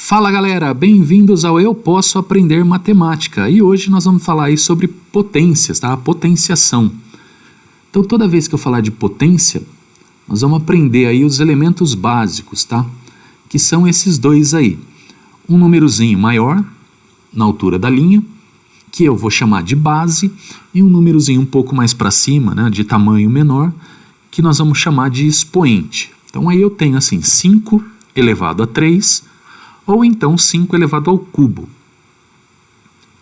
Fala galera, bem-vindos ao Eu Posso Aprender Matemática e hoje nós vamos falar aí sobre potências, tá? A potenciação. Então toda vez que eu falar de potência, nós vamos aprender aí os elementos básicos, tá? Que são esses dois aí. Um númerozinho maior, na altura da linha, que eu vou chamar de base, e um númerozinho um pouco mais para cima, né, de tamanho menor, que nós vamos chamar de expoente. Então aí eu tenho assim 5 elevado a 3, ou então 5 elevado ao cubo.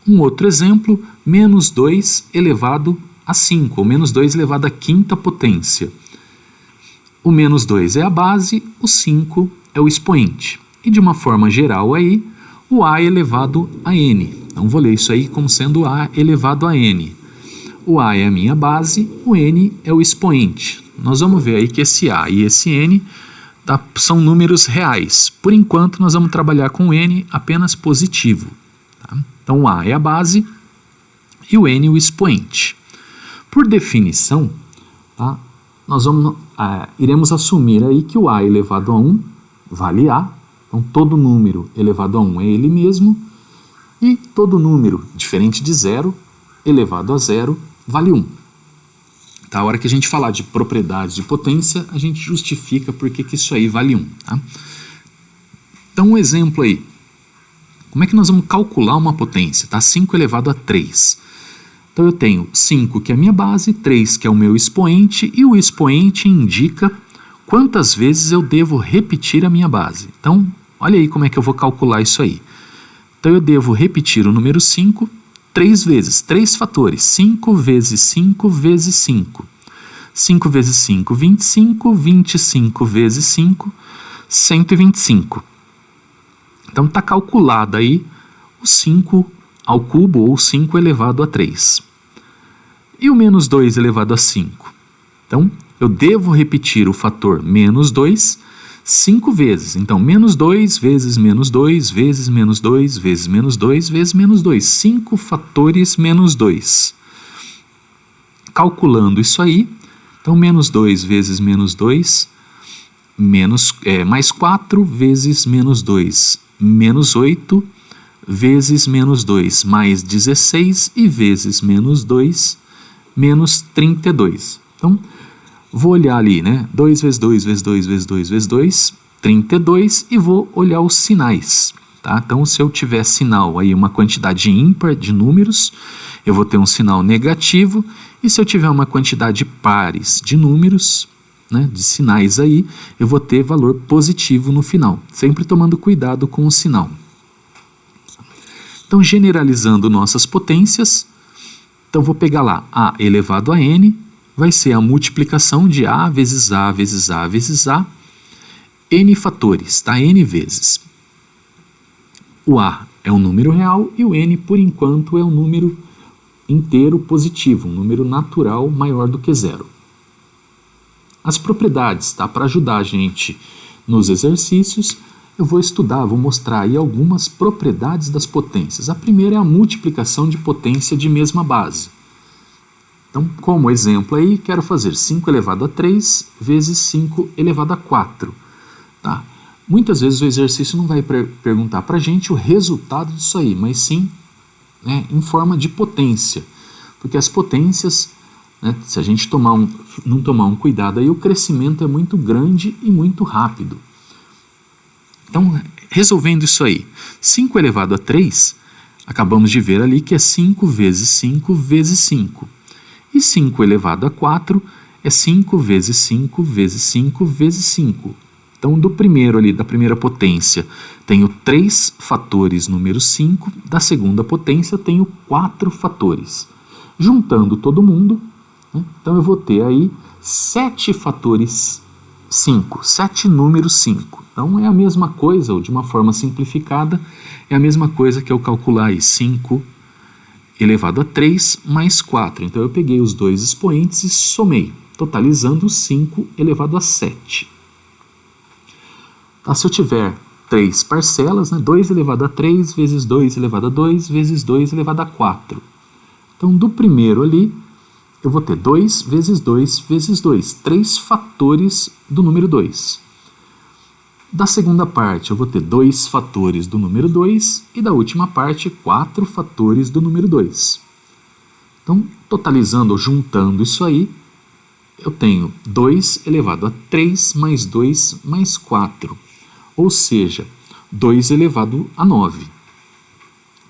Um outro exemplo, menos 2 elevado a 5, ou menos 2 elevado à quinta potência. O menos 2 é a base, o 5 é o expoente. E de uma forma geral aí, o a elevado a n. Então vou ler isso aí como sendo a elevado a n. O a é a minha base, o n é o expoente. Nós vamos ver aí que esse a e esse n são números reais. Por enquanto nós vamos trabalhar com n apenas positivo. Tá? Então o a é a base e o n o expoente. Por definição, tá? Nós iremos assumir aí que o a elevado a 1 vale a. Então todo número elevado a 1 é ele mesmo. E todo número diferente de 0 elevado a 0 vale 1. Tá? A hora que a gente falar de propriedades de potência, a gente justifica por que isso aí vale 1. Tá? Então um exemplo aí. Como é que nós vamos calcular uma potência? Tá? 5 elevado a 3. Então eu tenho 5 que é a minha base, 3 que é o meu expoente, e o expoente indica quantas vezes eu devo repetir a minha base. Então olha aí como é que eu vou calcular isso aí. Então eu devo repetir o número 5 3 vezes, 3 fatores, 5 vezes 5 vezes 5. 5 vezes 5, 25, 25 vezes 5, 125. Então está calculado aí o 5 ao cubo, ou 5 elevado a 3. E o menos 2 elevado a 5? Então eu devo repetir o fator menos 2 5 vezes. Então, menos 2 vezes menos 2 vezes menos 2 vezes menos 2 vezes menos 2. 5 fatores menos 2. Calculando isso aí, então menos 2 vezes menos 2, mais 4 vezes menos 2, menos 8 vezes menos 2, mais 16 e vezes menos 2, menos 32. Então, vou olhar ali, né? 2 vezes 2 vezes 2 vezes 2 vezes 2, 32, e vou olhar os sinais. Tá? Então, se eu tiver sinal aí, uma quantidade ímpar de números, eu vou ter um sinal negativo, e se eu tiver uma quantidade pares de números, né, de sinais aí, eu vou ter valor positivo no final, sempre tomando cuidado com o sinal. Então, generalizando nossas potências, então vou pegar lá a elevado a n, vai ser a multiplicação de a vezes a vezes a vezes a, n fatores, tá? N vezes. O a é um número real e o n, por enquanto, é um número inteiro positivo, um número natural maior do que 0. As propriedades, tá? Para ajudar a gente nos exercícios, eu vou mostrar aí algumas propriedades das potências. A primeira é a multiplicação de potência de mesma base. Então, como exemplo aí, quero fazer 5 elevado a 3 vezes 5 elevado a 4. Tá? Muitas vezes o exercício não vai perguntar para a gente o resultado disso aí, mas sim, né, em forma de potência. Porque as potências, né, se a gente não tomar um cuidado aí, o crescimento é muito grande e muito rápido. Então, resolvendo isso aí, 5 elevado a 3, acabamos de ver ali que é 5 vezes 5 vezes 5. E 5 elevado a 4 é 5 vezes 5 vezes 5 vezes 5. Então, do primeiro ali, da primeira potência, tenho 3 fatores número 5. Da segunda potência, tenho 4 fatores. Juntando todo mundo, né, então eu vou ter aí 7 fatores 5. 7 números 5. Então, é a mesma coisa, ou de uma forma simplificada, é a mesma coisa que eu calcular aí 5 elevado a 3 mais 4. Então eu peguei os dois expoentes e somei, totalizando 5 elevado a 7. Tá, se eu tiver 3 parcelas, né, 2 elevado a 3 vezes 2 elevado a 2 vezes 2 elevado a 4. Então do primeiro ali, eu vou ter 2 vezes 2 vezes 2, 3 fatores do número 2. Da segunda parte, eu vou ter 2 fatores do número 2 e da última parte, 4 fatores do número 2. Então, totalizando ou juntando isso aí, eu tenho 2 elevado a 3 mais 2 mais 4, ou seja, 2 elevado a 9.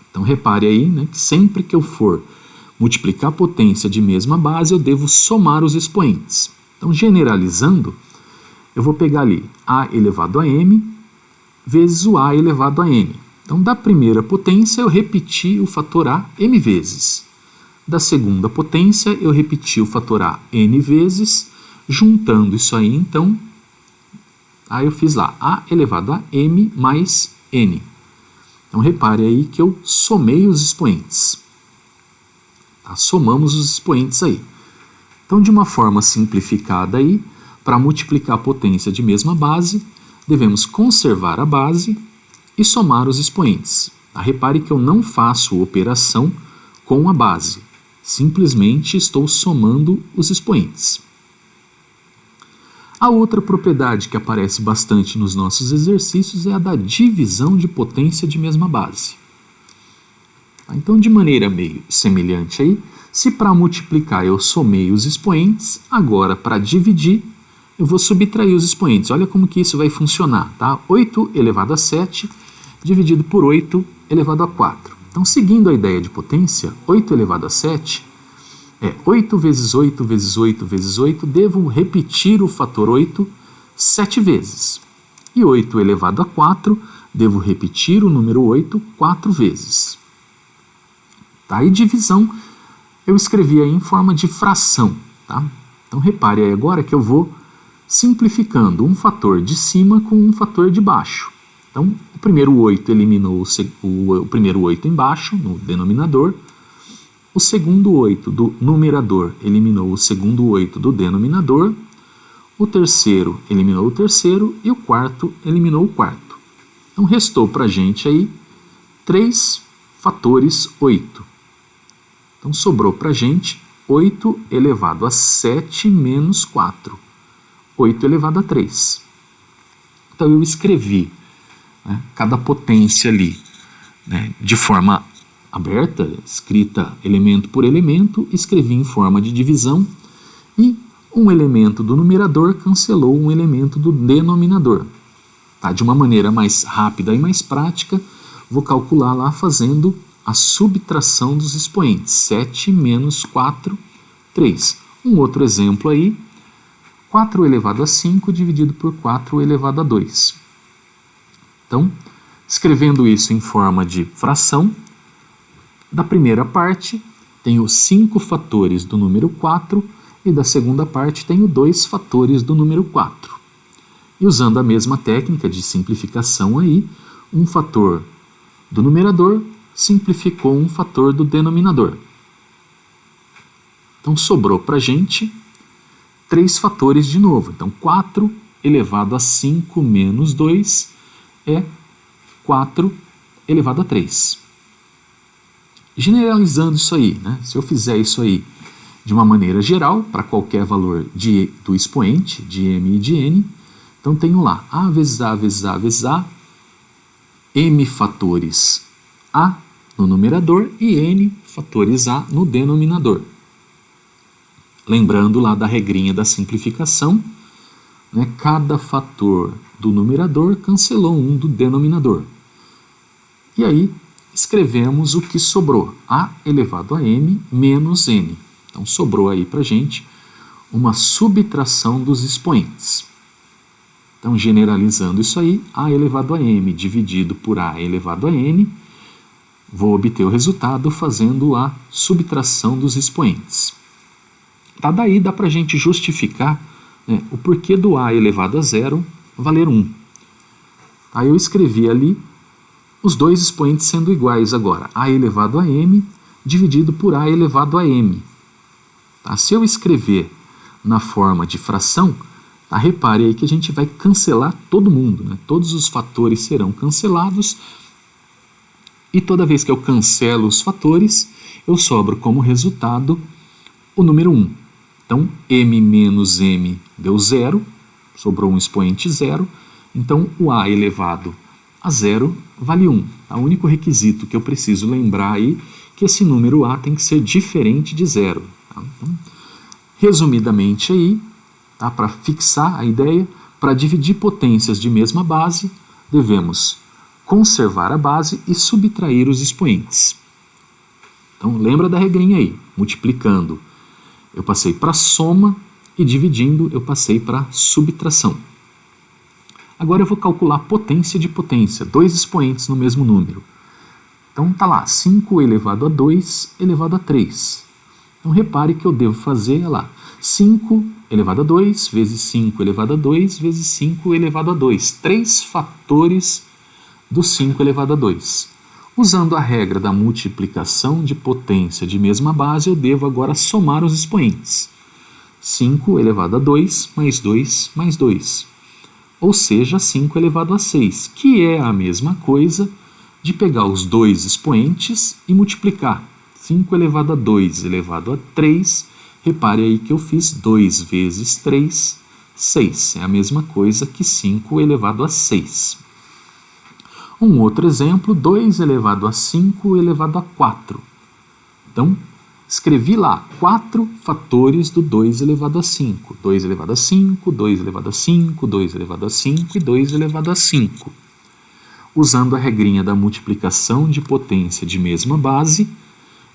Então, repare aí, né, que sempre que eu for multiplicar a potência de mesma base, eu devo somar os expoentes. Então, generalizando, eu vou pegar ali a elevado a m vezes o a elevado a n. Então, da primeira potência, eu repeti o fator a m vezes. Da segunda potência, eu repeti o fator a n vezes, juntando isso aí, então, aí eu fiz lá a elevado a m mais n. Então, repare aí que eu somei os expoentes. Tá? Somamos os expoentes aí. Então, de uma forma simplificada aí, para multiplicar a potência de mesma base, devemos conservar a base e somar os expoentes. Tá? Repare que eu não faço operação com a base. Simplesmente estou somando os expoentes. A outra propriedade que aparece bastante nos nossos exercícios é a da divisão de potência de mesma base. Então, de maneira meio semelhante aí, se para multiplicar eu somei os expoentes, agora para dividir eu vou subtrair os expoentes. Olha como que isso vai funcionar, tá? 8 elevado a 7 dividido por 8 elevado a 4. Então, seguindo a ideia de potência, 8 elevado a 7 é 8 vezes 8 vezes 8 vezes 8, devo repetir o fator 8 7 vezes. E 8 elevado a 4, devo repetir o número 8 4 vezes. Tá? E divisão, eu escrevi aí em forma de fração. Tá? Então, repare aí agora que eu vou simplificando um fator de cima com um fator de baixo. Então, o primeiro 8 eliminou o primeiro 8 embaixo, no denominador. O segundo 8 do numerador eliminou o segundo 8 do denominador. O terceiro eliminou o terceiro e o quarto eliminou o quarto. Então, restou para a gente aí 3 fatores 8. Então, sobrou para a gente 8 elevado a 7 menos 4. 8 elevado a 3. Então, eu escrevi, né, cada potência ali, né, de forma aberta, escrita elemento por elemento, escrevi em forma de divisão e um elemento do numerador cancelou um elemento do denominador. Tá? De uma maneira mais rápida e mais prática, vou calcular lá fazendo a subtração dos expoentes. 7 menos 4, 3. Um outro exemplo aí, 4 elevado a 5 dividido por 4 elevado a 2. Então, escrevendo isso em forma de fração, da primeira parte tenho 5 fatores do número 4 e da segunda parte tenho 2 fatores do número 4. E usando a mesma técnica de simplificação aí, um fator do numerador simplificou um fator do denominador. Então sobrou para a gente 3 fatores de novo. Então 4 elevado a 5 menos 2 é 4 elevado a 3. Generalizando isso aí, né? Se eu fizer isso aí de uma maneira geral, para qualquer valor do expoente, de m e de n, então tenho lá a vezes a vezes a vezes a, m fatores a no numerador e n fatores a no denominador. Lembrando lá da regrinha da simplificação, né, cada fator do numerador cancelou um do denominador. E aí escrevemos o que sobrou, a elevado a m menos n. Então sobrou aí para a gente uma subtração dos expoentes. Então, generalizando isso aí, a elevado a m dividido por a elevado a n, vou obter o resultado fazendo a subtração dos expoentes. Tá, daí dá para a gente justificar, né, o porquê do a elevado a zero valer 1. Aí eu escrevi ali os dois expoentes sendo iguais agora, a elevado a m dividido por a elevado a m. Tá? Se eu escrever na forma de fração, tá, repare aí que a gente vai cancelar todo mundo, né? Todos os fatores serão cancelados e toda vez que eu cancelo os fatores, eu sobro como resultado o número 1. Então, m menos m deu 0, sobrou um expoente 0, Então, o a elevado a zero vale 1. O único requisito que eu preciso lembrar aí é que esse número a tem que ser diferente de zero. Tá? Então, resumidamente aí, tá? Para fixar a ideia, para dividir potências de mesma base, devemos conservar a base e subtrair os expoentes. Então, lembra da regrinha aí, multiplicando eu passei para soma e dividindo eu passei para subtração. Agora eu vou calcular potência de potência, dois expoentes no mesmo número. Então tá lá, 5 elevado a 2 elevado a 3. Então repare que eu devo fazer, olha lá, 5 elevado a 2 vezes 5 elevado a 2 vezes 5 elevado a 2. 3 fatores do 5 elevado a 2. Usando a regra da multiplicação de potência de mesma base, eu devo agora somar os expoentes. 5 elevado a 2 mais 2 mais 2. Ou seja, 5 elevado a 6, que é a mesma coisa de pegar os dois expoentes e multiplicar. 5 elevado a 2 elevado a 3, repare aí que eu fiz 2 vezes 3, 6. É a mesma coisa que 5 elevado a 6. Um outro exemplo, 2 elevado a 5 elevado a 4. Então, escrevi lá 4 fatores do 2 elevado a 5. 2 elevado a 5, 2 elevado a 5, 2 elevado a 5 e 2 elevado a 5. Usando a regrinha da multiplicação de potência de mesma base,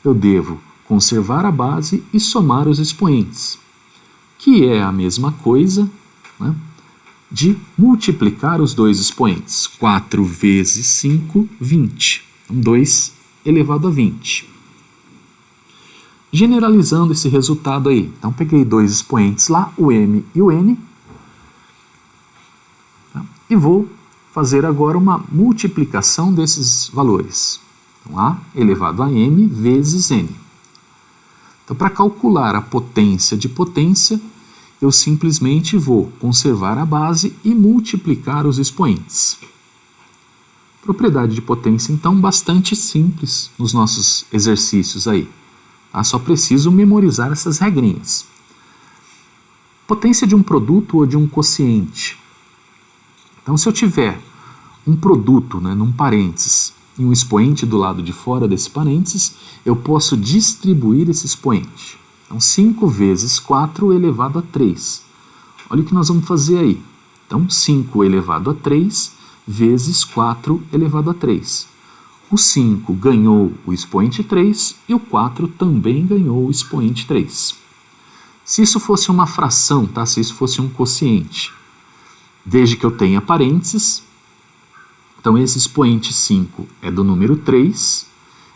eu devo conservar a base e somar os expoentes, que é a mesma coisa, né, de multiplicar os dois expoentes. 4 vezes 5, 20. Então, 2 elevado a 20. Generalizando esse resultado aí, então peguei dois expoentes lá, o m e o n, tá? E vou fazer agora uma multiplicação desses valores. Então, a elevado a m vezes n. Então, para calcular a potência de potência, eu simplesmente vou conservar a base e multiplicar os expoentes. Propriedade de potência, então, bastante simples nos nossos exercícios aí. Só preciso memorizar essas regrinhas. Potência de um produto ou de um quociente. Então, se eu tiver um produto, né, num parênteses, e um expoente do lado de fora desse parênteses, eu posso distribuir esse expoente. Então, 5 vezes 4 elevado a 3. Olha o que nós vamos fazer aí. Então, 5 elevado a 3 vezes 4 elevado a 3. O 5 ganhou o expoente 3 e o 4 também ganhou o expoente 3. Se isso fosse uma fração, tá? Se isso fosse um quociente, desde que eu tenha parênteses, então esse expoente 5 é do número 3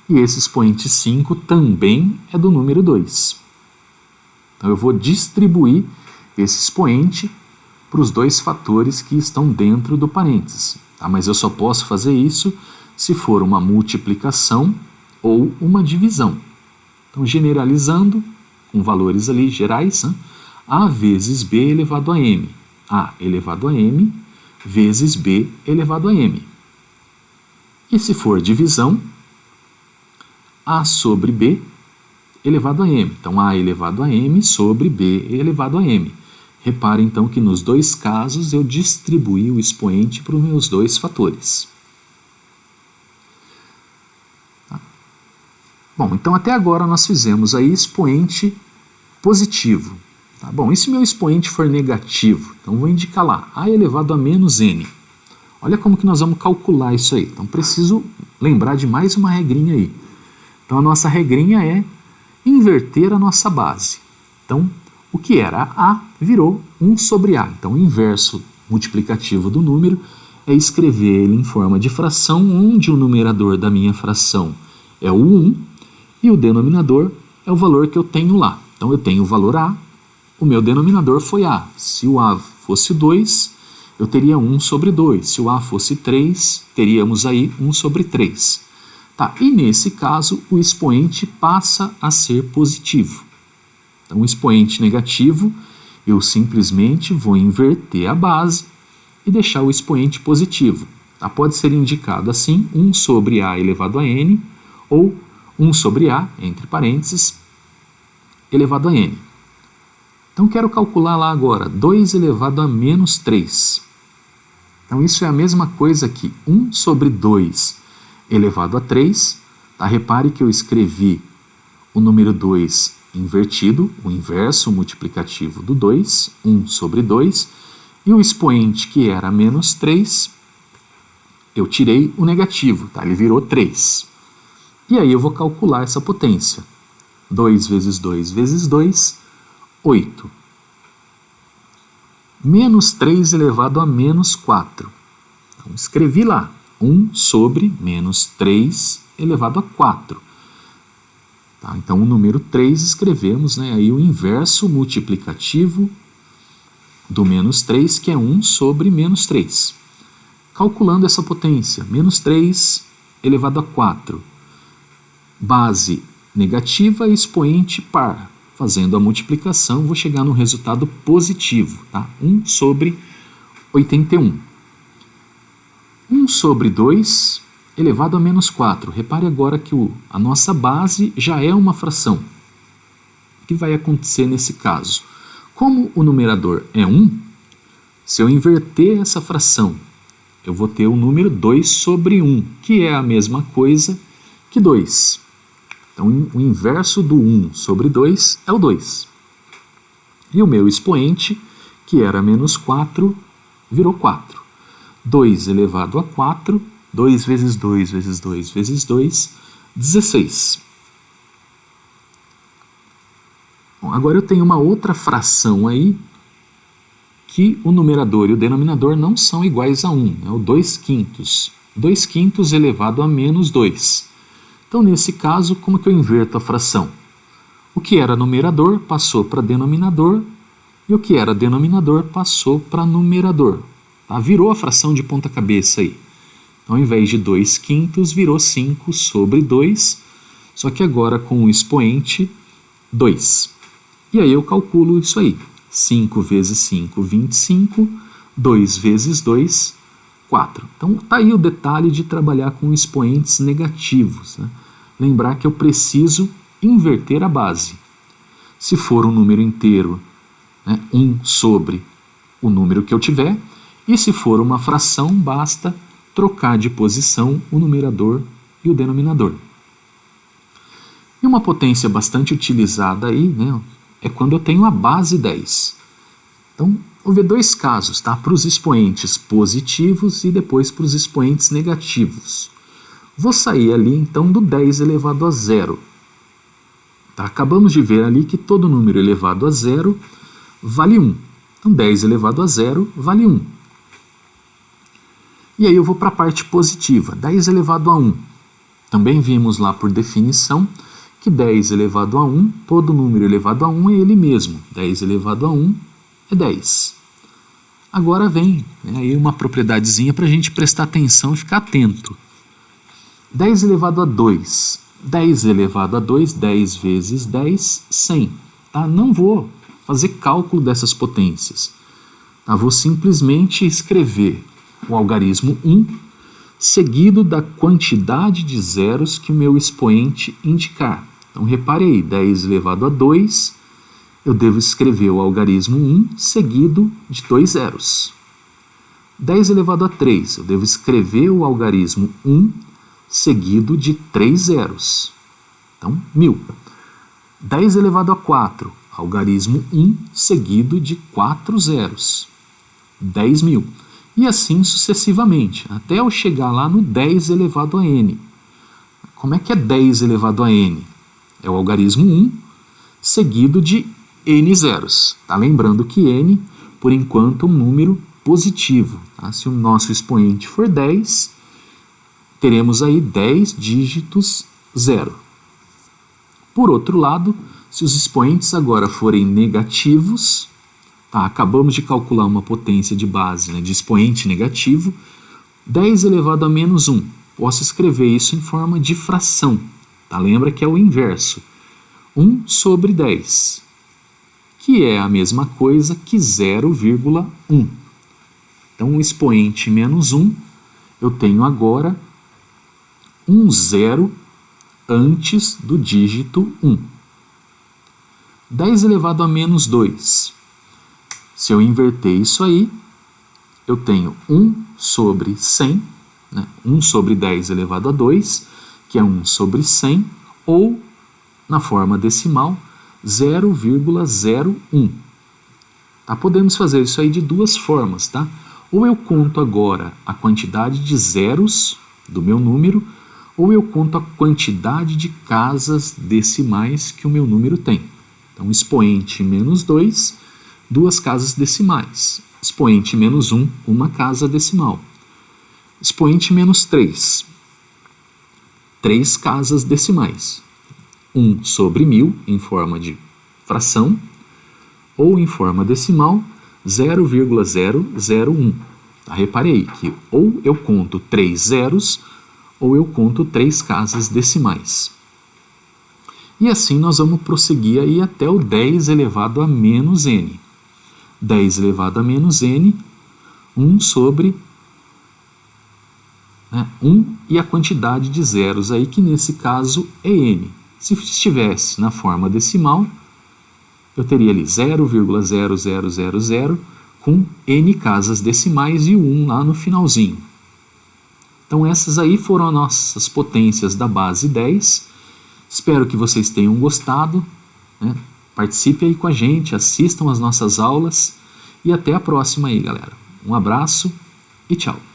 e esse expoente 5 também é do número 2. Então eu vou distribuir esse expoente para os dois fatores que estão dentro do parênteses. Tá? Mas eu só posso fazer isso se for uma multiplicação ou uma divisão. Então, generalizando, com valores ali gerais, né? A vezes B elevado a M. A elevado a M vezes B elevado a M. E se for divisão, A sobre B elevado a M. Então, A elevado a M sobre B elevado a M. Repare, então, que nos dois casos eu distribuí o expoente para os meus dois fatores. Tá? Bom, então até agora nós fizemos aí expoente positivo. Tá bom, e se meu expoente for negativo? Então, vou indicar lá, A elevado a menos N. Olha como que nós vamos calcular isso aí. Então, preciso lembrar de mais uma regrinha aí. Então, a nossa regrinha é inverter a nossa base. Então, o que era A virou 1 sobre A. Então, o inverso multiplicativo do número é escrever ele em forma de fração, onde o numerador da minha fração é o 1 e o denominador é o valor que eu tenho lá. Então, eu tenho o valor A, o meu denominador foi A. Se o A fosse 2, eu teria 1 sobre 2. Se o A fosse 3, teríamos aí 1 sobre 3. Tá, e nesse caso, o expoente passa a ser positivo. Então, o expoente negativo, eu simplesmente vou inverter a base e deixar o expoente positivo. Tá? Pode ser indicado assim, 1 sobre A elevado a N, ou 1 sobre A, entre parênteses, elevado a N. Então, quero calcular lá agora, 2 elevado a menos 3. Então isso é a mesma coisa que 1 sobre 2 elevado a 3. Tá? Repare que eu escrevi o número 2 invertido, o inverso multiplicativo do 2, 1 sobre 2, e o expoente que era menos 3, eu tirei o negativo, tá? Ele virou 3. E aí eu vou calcular essa potência. 2 vezes 2 vezes 2, 8. Menos 3 elevado a menos 4. Então, escrevi lá, 1 sobre menos 3 elevado a 4. Tá? Então, o número 3 escrevemos, né, aí o inverso multiplicativo do menos 3, que é 1 sobre menos 3. Calculando essa potência, menos 3 elevado a 4. Base negativa e expoente par. Fazendo a multiplicação, vou chegar no resultado positivo. Tá? 1 sobre 81. 1 sobre 2 elevado a menos 4. Repare agora que a nossa base já é uma fração. O que vai acontecer nesse caso? Como o numerador é 1, se eu inverter essa fração, eu vou ter o número 2 sobre 1, que é a mesma coisa que 2. Então, o inverso do 1 sobre 2 é o 2. E o meu expoente, que era menos 4, virou 4. 2 elevado a 4, 2 vezes 2 vezes 2 vezes 2, 16. Bom, agora eu tenho uma outra fração aí, que o numerador e o denominador não são iguais a 1, é o 2 quintos. 2 quintos elevado a menos 2. Então, nesse caso, como que eu inverto a fração? O que era numerador passou para denominador, e o que era denominador passou para numerador. Tá? Virou a fração de ponta cabeça aí. Então, ao invés de 2 quintos, virou 5 sobre 2, só que agora com o expoente 2. E aí eu calculo isso aí. 5 vezes 5, 25. 2 vezes 2, 4. Então, está aí o detalhe de trabalhar com expoentes negativos. Né? Lembrar que eu preciso inverter a base. Se for um número inteiro, né, 1 sobre o número que eu tiver. E se for uma fração, basta trocar de posição o numerador e o denominador. E uma potência bastante utilizada aí, né, é quando eu tenho a base 10. Então, vou ver dois casos, tá? Para os expoentes positivos e depois para os expoentes negativos. Vou sair ali, então, do 10 elevado a 0. Tá? Acabamos de ver ali que todo número elevado a 0 vale 1. Então, 10 elevado a 0 vale 1. E aí eu vou para a parte positiva, 10 elevado a 1. Também vimos lá por definição que 10 elevado a 1, todo número elevado a 1 é ele mesmo. 10 elevado a 1 é 10. Agora vem, né, aí uma propriedadezinha para a gente prestar atenção e ficar atento. 10 elevado a 2. 10 elevado a 2, 10 vezes 10, 100. Tá? Não vou fazer cálculo dessas potências. Tá? Vou simplesmente escrever o algarismo 1, seguido da quantidade de zeros que o meu expoente indicar. Então, repare aí, 10 elevado a 2, eu devo escrever o algarismo 1, seguido de 2 zeros. 10 elevado a 3, eu devo escrever o algarismo 1, seguido de 3 zeros. Então, 1000. 10 elevado a 4, algarismo 1, seguido de 4 zeros. 10.000. E assim sucessivamente, até eu chegar lá no 10 elevado a n. Como é que é 10 elevado a n? É o algarismo 1, seguido de n zeros. Tá? Lembrando que n, por enquanto, é um número positivo. Tá? Se o nosso expoente for 10, teremos aí 10 dígitos 0. Por outro lado, se os expoentes agora forem negativos, tá, acabamos de calcular uma potência de base, né, de expoente negativo, 10 elevado a menos 1. Posso escrever isso em forma de fração. Tá? Lembra que é o inverso. 1 sobre 10, que é a mesma coisa que 0,1. Então, o expoente menos 1, eu tenho agora um zero antes do dígito 1. 10 elevado a menos 2. Se eu inverter isso aí, eu tenho 1 sobre 100, né? 1 sobre 10 elevado a 2, que é 1 sobre 100, ou, na forma decimal, 0,01. Tá? Podemos fazer isso aí de duas formas, tá? Ou eu conto agora a quantidade de zeros do meu número, ou eu conto a quantidade de casas decimais que o meu número tem. Então, expoente menos 2, duas casas decimais. Expoente menos 1, uma casa decimal. Expoente menos 3, três casas decimais. 1 sobre 1000 em forma de fração, ou em forma decimal, 0,001. Tá? Reparei que ou eu conto 3 zeros, ou eu conto 3 casas decimais. E assim nós vamos prosseguir aí até o 10 elevado a menos n. 10 elevado a menos n, 1 sobre 1 e a quantidade de zeros aí, que nesse caso é n. Se estivesse na forma decimal, eu teria ali 0,0000 com n casas decimais e o 1 lá no finalzinho. Então essas aí foram as nossas potências da base 10. Espero que vocês tenham gostado, né? Participe aí com a gente, assistam as nossas aulas e até a próxima aí, galera. Um abraço e tchau.